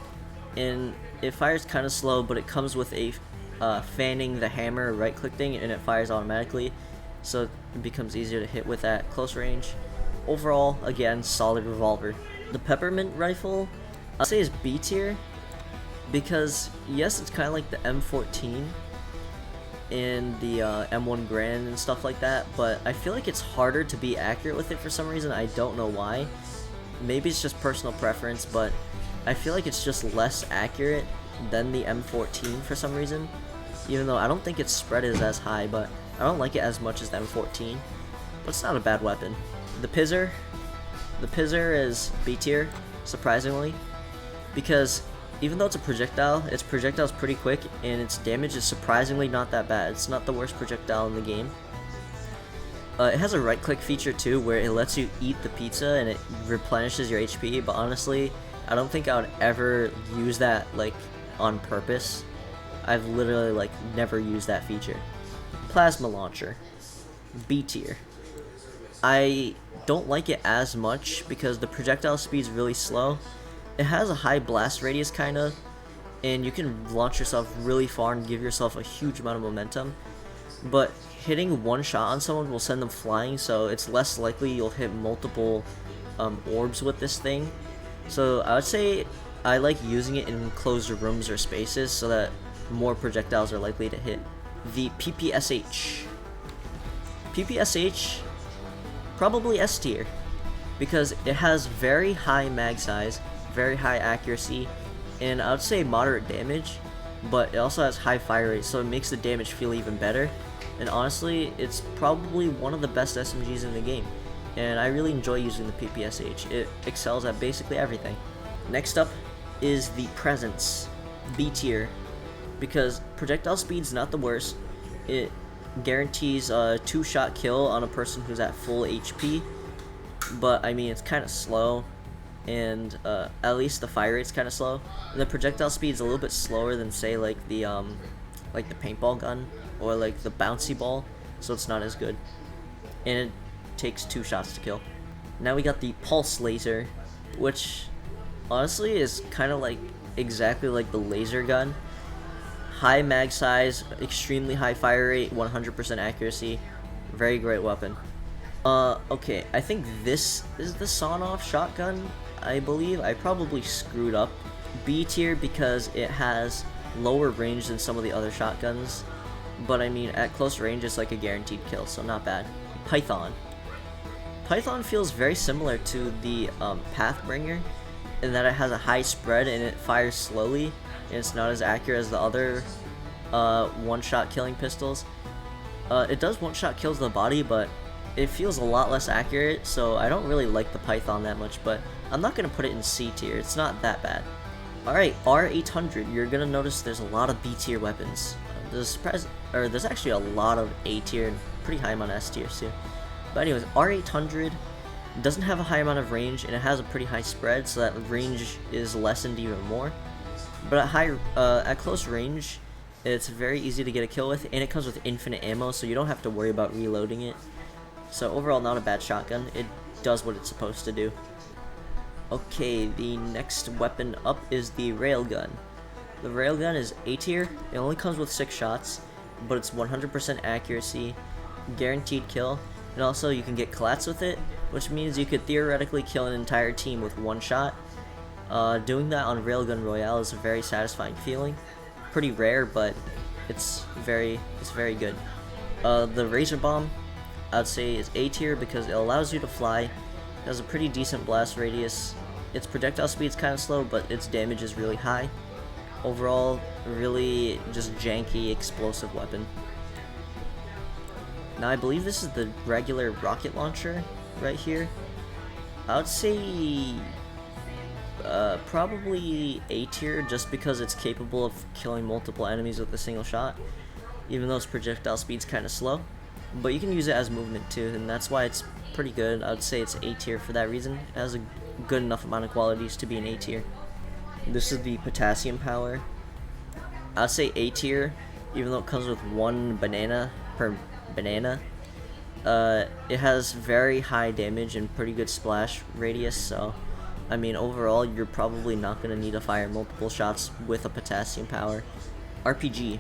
[SPEAKER 1] and it fires kind of slow, but it comes with a fanning the hammer right-click thing, and it fires automatically, so it becomes easier to hit with at close range. Overall, again, solid revolver. The peppermint rifle, I'd say, is B tier, because yes, it's kind of like the M14 and the M1 Grand and stuff like that, but I feel like it's harder to be accurate with it for some reason. I don't know why. Maybe it's just personal preference, but I feel like it's just less accurate than the M14 for some reason, even though I don't think its spread is as high, but I don't like it as much as the M14, but it's not a bad weapon. The Pizzer is B tier, surprisingly, because even though it's a projectile, its projectile's pretty quick, and its damage is surprisingly not that bad. It's not the worst projectile in the game. It has a right-click feature too, where it lets you eat the pizza and it replenishes your HP, but honestly, I don't think I would ever use that, like, on purpose. I've literally, like, never used that feature. Plasma launcher. B tier. I don't like it as much because the projectile speed's really slow. It has a high blast radius, kinda, and you can launch yourself really far and give yourself a huge amount of momentum, but hitting one shot on someone will send them flying, so it's less likely you'll hit multiple orbs with this thing. So I would say I like using it in enclosed rooms or spaces so that more projectiles are likely to hit. The PPSH. PPSH, probably S tier, because it has very high mag size, very high accuracy, and I would say moderate damage, but it also has high fire rate, so it makes the damage feel even better. And honestly, it's probably one of the best SMGs in the game, and I really enjoy using the PPSH. It excels at basically everything. Next up is the Presence, B tier, because projectile speed's not the worst. It guarantees a 2-shot kill on a person who's at full HP, but I mean, it's kind of slow, and at least the fire rate's kind of slow. And the projectile speed's a little bit slower than, say, like the paintball gun or like the bouncy ball, so it's not as good, and it takes 2 shots to kill. Now we got the pulse laser, which honestly is kind of like exactly like the laser gun. High mag size, extremely high fire rate, 100% accuracy. Very great weapon. Okay, I think this is the sawn-off shotgun, I believe. I probably screwed up. B tier because it has lower range than some of the other shotguns. But I mean, at close range, it's like a guaranteed kill, so not bad. Python. Python feels very similar to the Pathbringer in that it has a high spread and it fires slowly, and it's not as accurate as the other one-shot killing pistols. It does one-shot kills the body, but it feels a lot less accurate, so I don't really like the Python that much, but I'm not going to put it in C tier. It's not that bad. Alright, R800, you're going to notice there's a lot of B tier weapons. There's actually a lot of A tier and pretty high amount of S tier too. But anyways, R800 doesn't have a high amount of range, and it has a pretty high spread, so that range is lessened even more. But at close range, it's very easy to get a kill with, and it comes with infinite ammo, so you don't have to worry about reloading it. So overall, not a bad shotgun. It does what it's supposed to do. Okay, the next weapon up is the railgun. The railgun is A tier. It only comes with 6 shots, but it's 100% accuracy, guaranteed kill, and also you can get collats with it, which means you could theoretically kill an entire team with 1 shot. Doing that on Railgun Royale is a very satisfying feeling. Pretty rare, but it's very good. The Razor Bomb, I'd say, is A tier because it allows you to fly. It has a pretty decent blast radius. Its projectile speed's kind of slow, but its damage is really high. Overall, really just janky, explosive weapon. Now, I believe this is the regular rocket launcher right here. I would say probably A tier, just because it's capable of killing multiple enemies with a single shot, even though its projectile speed's kind of slow. But you can use it as movement too, and that's why it's pretty good. I would say it's A tier for that reason. It has a good enough amount of qualities to be an A tier. This is the potassium power. I'd say A tier, even though it comes with 1 banana per banana. It has very high damage and pretty good splash radius, so I mean overall you're probably not going to need to fire multiple shots with a potassium power. RPG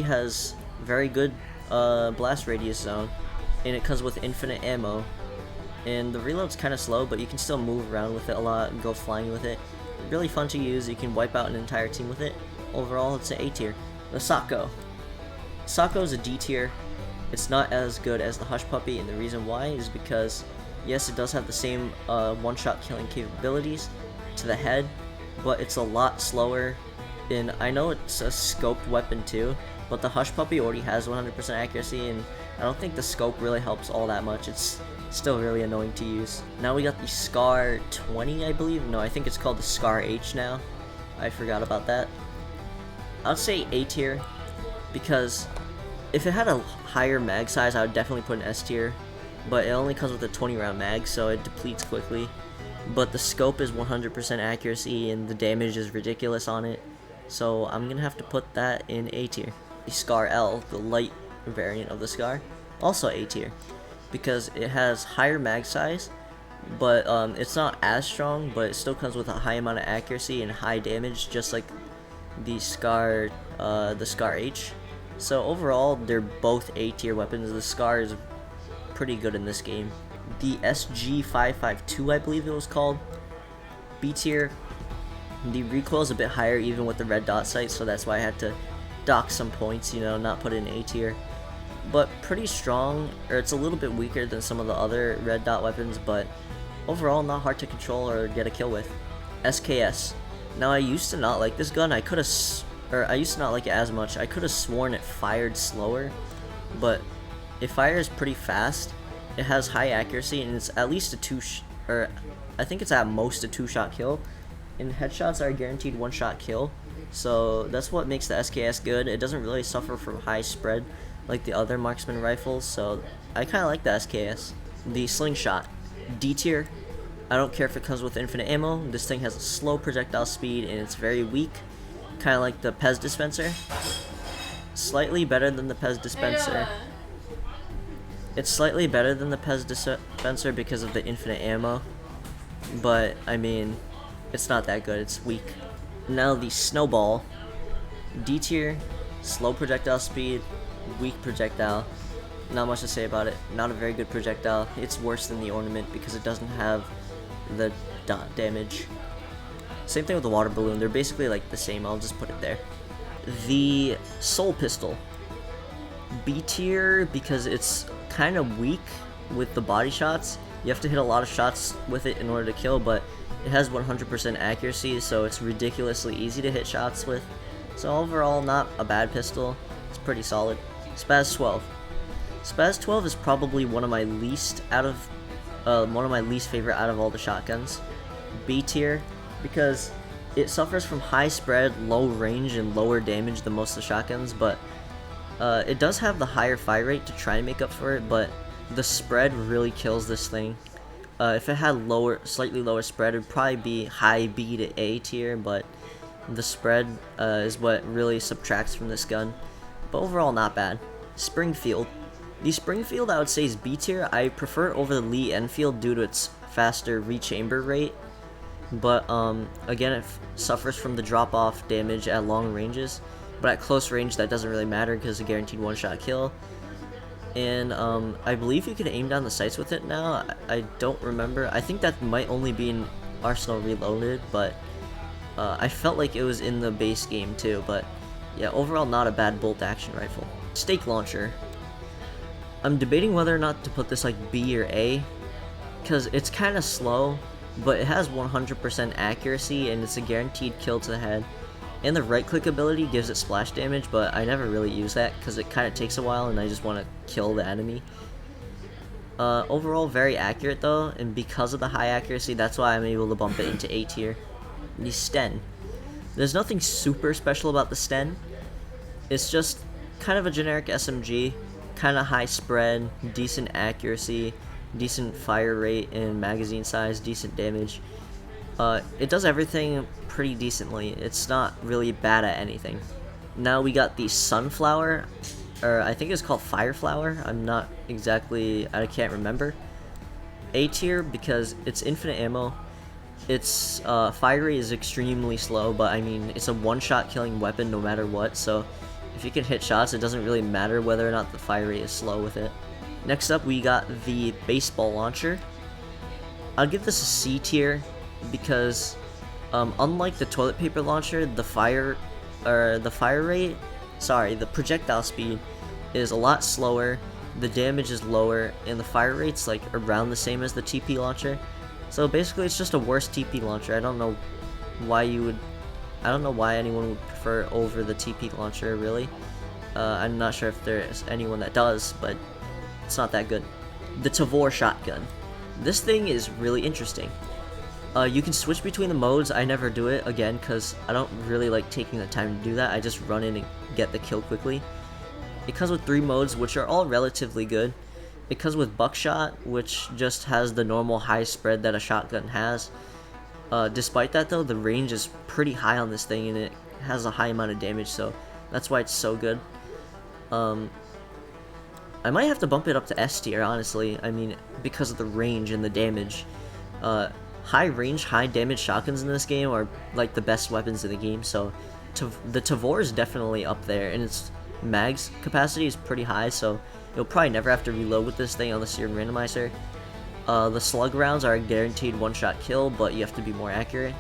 [SPEAKER 1] has very good blast radius zone, and it comes with infinite ammo, and the reload's kind of slow, but you can still move around with it a lot and go flying with it. Really fun to use. You can wipe out an entire team with it. Overall, it's an A tier. The Sako is a D tier. It's not as good as the Hush Puppy, and the reason why is because yes, it does have the same one-shot killing capabilities to the head, but it's a lot slower. And I know it's a scoped weapon too, but the Hush Puppy already has 100% accuracy, and I don't think the scope really helps all that much. It's still really annoying to use. Now we got the Scar 20, I believe. No, I think it's called the Scar H now. I forgot about that. I'd say A tier, because if it had a higher mag size, I would definitely put an S tier, but it only comes with a 20 round mag, so it depletes quickly. But the scope is 100% accuracy, and the damage is ridiculous on it, so I'm gonna have to put that in A tier. The Scar L, the light variant of the Scar, also A tier, because it has higher mag size, but it's not as strong, but it still comes with a high amount of accuracy and high damage, just like the Scar H. So overall, they're both A tier weapons. The Scar is pretty good in this game. The SG552, I believe it was called, B tier. The recoil is a bit higher even with the red dot sight, so that's why I had to dock some points, you know, not put it in A tier. But pretty strong, or it's a little bit weaker than some of the other red dot weapons, but overall not hard to control or get a kill with. SKS. Now, I used to not like this gun. I used to not like it as much. I could have sworn it fired slower, but it fires pretty fast. It has high accuracy, and it's at least I think it's at most a 2-shot kill. And headshots are a guaranteed 1-shot kill, so that's what makes the SKS good. It doesn't really suffer from high spread like the other marksman rifles, so I kind of like the SKS. The Slingshot, D tier. I don't care if it comes with infinite ammo. This thing has a slow projectile speed, and it's very weak, kind of like the Pez dispenser. Slightly better than the Pez dispenser. It's slightly better than the Pez dispenser because of the infinite ammo, but I mean, It's not that good, it's weak. Now the Snowball, D tier, slow projectile speed, weak projectile. Not much to say about it. Not a very good projectile. It's worse than the Ornament because it doesn't have the dot damage. Same thing with the Water Balloon. They're basically like the same. I'll just put it there. The Soul Pistol, B tier because it's kind of weak with the body shots. You have to hit a lot of shots with it in order to kill, but it has 100% accuracy, so it's ridiculously easy to hit shots with. So overall, not a bad pistol. It's pretty solid. Spaz 12. Spaz 12 is probably one of my least favorite out of all the shotguns. B tier because it suffers from high spread, low range, and lower damage than most of the shotguns, but it does have the higher fire rate to try and make up for it, but the spread really kills this thing. If it had slightly lower spread, it would probably be high B to A tier, but the spread is what really subtracts from this gun. But overall, not bad. Springfield. The Springfield I would say is B tier. I prefer it over the Lee Enfield due to its faster rechamber rate. But again, it suffers from the drop-off damage at long ranges. But at close range, that doesn't really matter because it's a guaranteed one-shot kill. And I believe you can aim down the sights with it now. I don't remember. I think that might only be in Arsenal Reloaded, but I felt like it was in the base game too. But yeah, overall not a bad bolt-action rifle. Stake Launcher. I'm debating whether or not to put this like B or A, because it's kind of slow, but it has 100% accuracy and it's a guaranteed kill to the head. And the right click ability gives it splash damage, but I never really use that because it kind of takes a while and I just want to kill the enemy. Overall, very accurate though, and because of the high accuracy, that's why I'm able to bump it into A tier. The Sten. There's nothing super special about the Sten. It's just kind of a generic SMG, kind of high spread, decent accuracy, decent fire rate and magazine size, decent damage. It does everything pretty decently. It's not really bad at anything. Now we got the Sunflower, or I think it's called Fireflower. I can't remember. A tier because it's infinite ammo. Its fire rate is extremely slow, but I mean, it's a one-shot killing weapon no matter what, so if you can hit shots, it doesn't really matter whether or not the fire rate is slow with it. Next up, we got the Baseball Launcher. I'll give this a C tier because unlike the Toilet Paper Launcher, the projectile speed is a lot slower, the damage is lower, and the fire rate's like around the same as the TP launcher. So basically, it's just a worse TP launcher. I don't know why anyone would prefer it over the TP launcher, really. I'm not sure if there's anyone that does, but it's not that good. The Tavor Shotgun. This thing is really interesting. You can switch between the modes. I never do it, again, because I don't really like taking the time to do that. I just run in and get the kill quickly. It comes with 3 modes, which are all relatively good. It comes with Buckshot, which just has the normal high spread that a shotgun has. Despite that though, the range is pretty high on this thing and it has a high amount of damage, so that's why it's so good. I might have to bump it up to S tier, honestly. I mean, because of the range and the damage. High range, high damage shotguns in this game are like the best weapons in the game, so the Tavor is definitely up there, and its mag's capacity is pretty high, so you'll probably never have to reload with this thing unless you're a randomizer. The slug rounds are a guaranteed one-shot kill, but you have to be more accurate.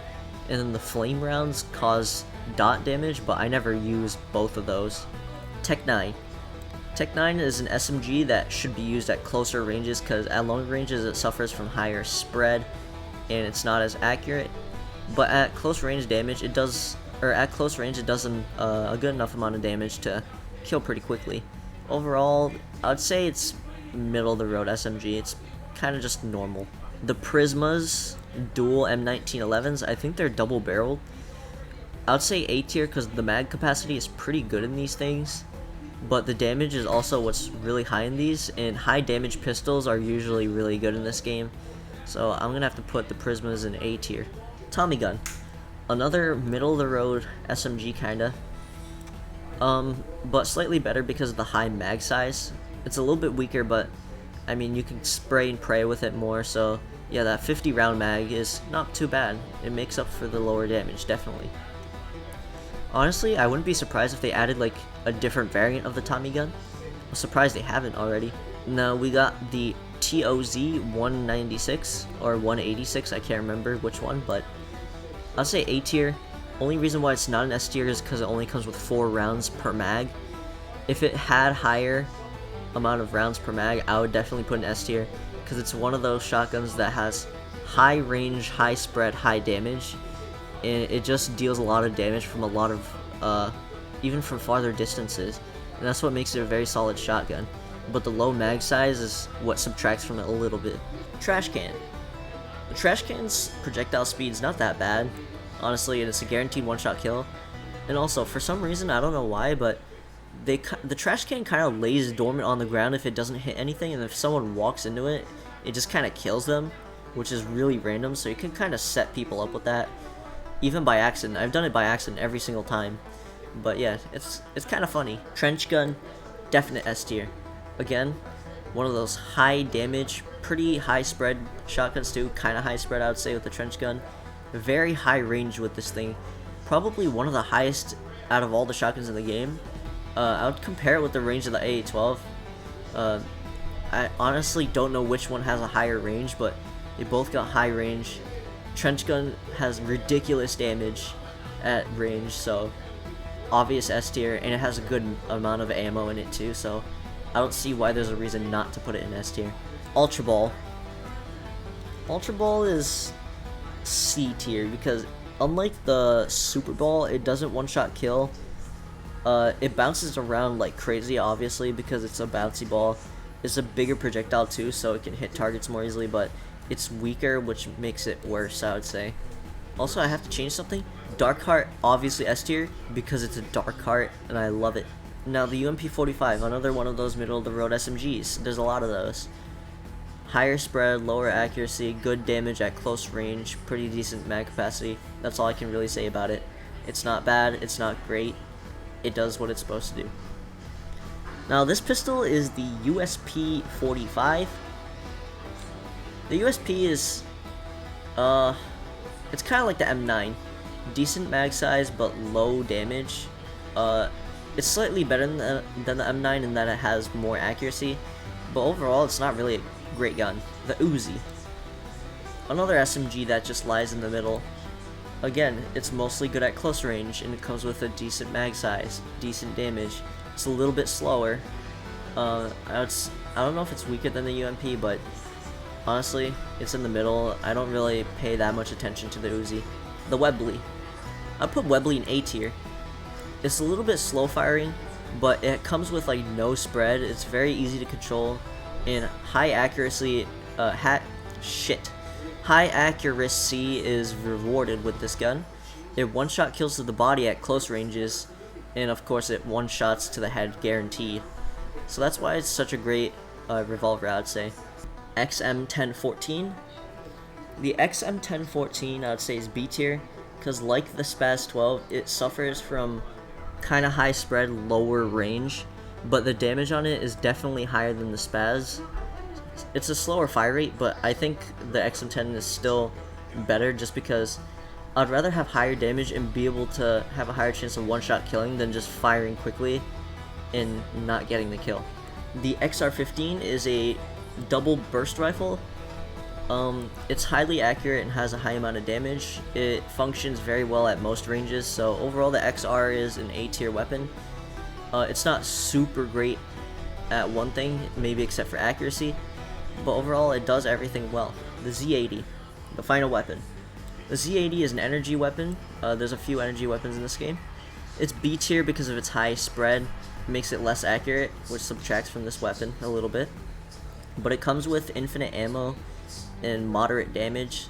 [SPEAKER 1] And then the flame rounds cause dot damage, but I never use both of those. Tech 9. Tech 9 is an SMG that should be used at closer ranges because at long ranges it suffers from higher spread and it's not as accurate. But at close range damage it does, a good enough amount of damage to kill pretty quickly. Overall, I would say it's middle of the road SMG. It's kind of just normal. The Prismas dual M1911s, I think they're double barreled. I would say A tier because the mag capacity is pretty good in these things, but the damage is also what's really high in these, and high damage pistols are usually really good in this game, so I'm gonna have to put the Prismas in A tier. Tommy Gun, another middle of the road SMG kinda, but slightly better because of the high mag size. It's a little bit weaker, but I mean, you can spray and pray with it more, so yeah, that 50 round mag is not too bad. It makes up for the lower damage, definitely. Honestly, I wouldn't be surprised if they added like a different variant of the Tommy gun. I'm surprised they haven't already. Now we got the TOZ 196 or 186, I can't remember which one, but I'll say A tier. Only reason why it's not an S tier is because it only comes with 4 rounds per mag. If it had higher amount of rounds per mag, I would definitely put an S tier, because it's one of those shotguns that has high range, high spread, high damage, and it just deals a lot of damage from a lot of, even from farther distances, and that's what makes it a very solid shotgun. But the low mag size is what subtracts from it a little bit. Trash can. The trash can's projectile speed's not that bad, honestly, and it's a guaranteed one-shot kill. And also, for some reason, I don't know why, but the trash can kind of lays dormant on the ground if it doesn't hit anything, and if someone walks into it, it just kind of kills them, which is really random, so you can kind of set people up with that, even by accident. I've done it by accident every single time, but yeah, it's kind of funny. Trench gun, definite S tier. Again, one of those high damage, pretty high spread shotguns too, kind of high spread I would say with the trench gun. Very high range with this thing, probably one of the highest out of all the shotguns in the game. I would compare it with the range of the AA-12. I honestly don't know which one has a higher range, but they both got high range. Trench gun has ridiculous damage at range, so obvious S tier, and it has a good amount of ammo in it too, so I don't see why there's a reason not to put it in S tier. Ultra Ball. Ultra Ball is C tier because unlike the Super Ball, it doesn't one-shot kill. It bounces around like crazy, obviously, because it's a bouncy ball. It's a bigger projectile too, so it can hit targets more easily, but it's weaker, which makes it worse, I would say. Also, I have to change something. Dark Heart, obviously S tier, because it's a Dark Heart, and I love it. Now, the UMP-45, another one of those middle-of-the-road SMGs. There's a lot of those. Higher spread, lower accuracy, good damage at close range, pretty decent mag capacity. That's all I can really say about it. It's not bad, it's not great. It does what it's supposed to do. Now, this pistol is the USP-45. The USP is, it's kind of like the M9. Decent mag size, but low damage. It's slightly better than the M9 in that it has more accuracy, but overall it's not really a great gun. The Uzi. Another SMG that just lies in the middle. Again, it's mostly good at close range, and it comes with a decent mag size, decent damage. It's a little bit slower. I don't know if it's weaker than the UMP, but honestly, it's in the middle. I don't really pay that much attention to the Uzi. The Webley. I put Webley in A tier. It's a little bit slow firing, but it comes with like no spread. It's very easy to control, and high accuracy. High accuracy is rewarded with this gun. It one-shot kills to the body at close ranges, and of course it one-shots to the head guaranteed. So that's why it's such a great revolver, I would say. XM1014. The XM1014 I would say is B tier, because like the Spaz 12, it suffers from kind of high spread, lower range, but the damage on it is definitely higher than the Spaz. It's a slower fire rate, but I think the XM10 is still better just because I'd rather have higher damage and be able to have a higher chance of one-shot killing than just firing quickly and not getting the kill. The XR15 is a double burst rifle. It's highly accurate and has a high amount of damage. It functions very well at most ranges, so overall the XR is an A tier weapon. It's not super great at one thing, maybe except for accuracy, but overall it does everything well. The Z80, the final weapon. The Z80 is an energy weapon. There's a few energy weapons in this game. It's B tier because of its high spread. It makes it less accurate, which subtracts from this weapon a little bit. But it comes with infinite ammo and moderate damage.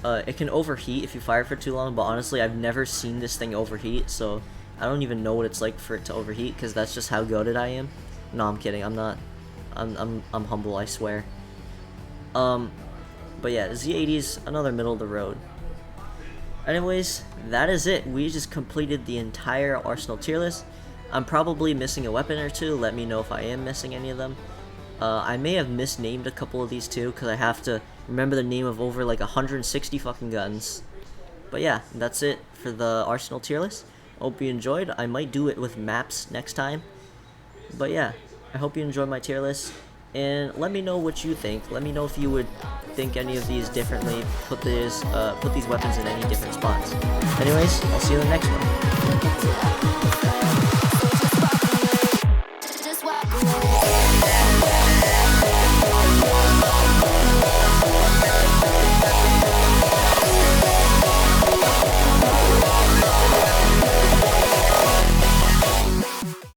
[SPEAKER 1] It can overheat if you fire for too long, but honestly I've never seen this thing overheat, so I don't even know what it's like for it to overheat, because that's just how goated I am. No, I'm kidding. I'm not. I'm humble, I swear. But yeah, Z80's another middle of the road. Anyways, that is it. We just completed the entire Arsenal tier list. I'm probably missing a weapon or two. Let me know if I am missing any of them. I may have misnamed a couple of these too, because I have to remember the name of over like 160 fucking guns. But yeah, that's it for the Arsenal tier list. Hope you enjoyed. I might do it with maps next time. But yeah, I hope you enjoyed my tier list. And let me know what you think. Let me know if you would think any of these differently. Put these weapons in any different spots. Anyways, I'll see you in the next one.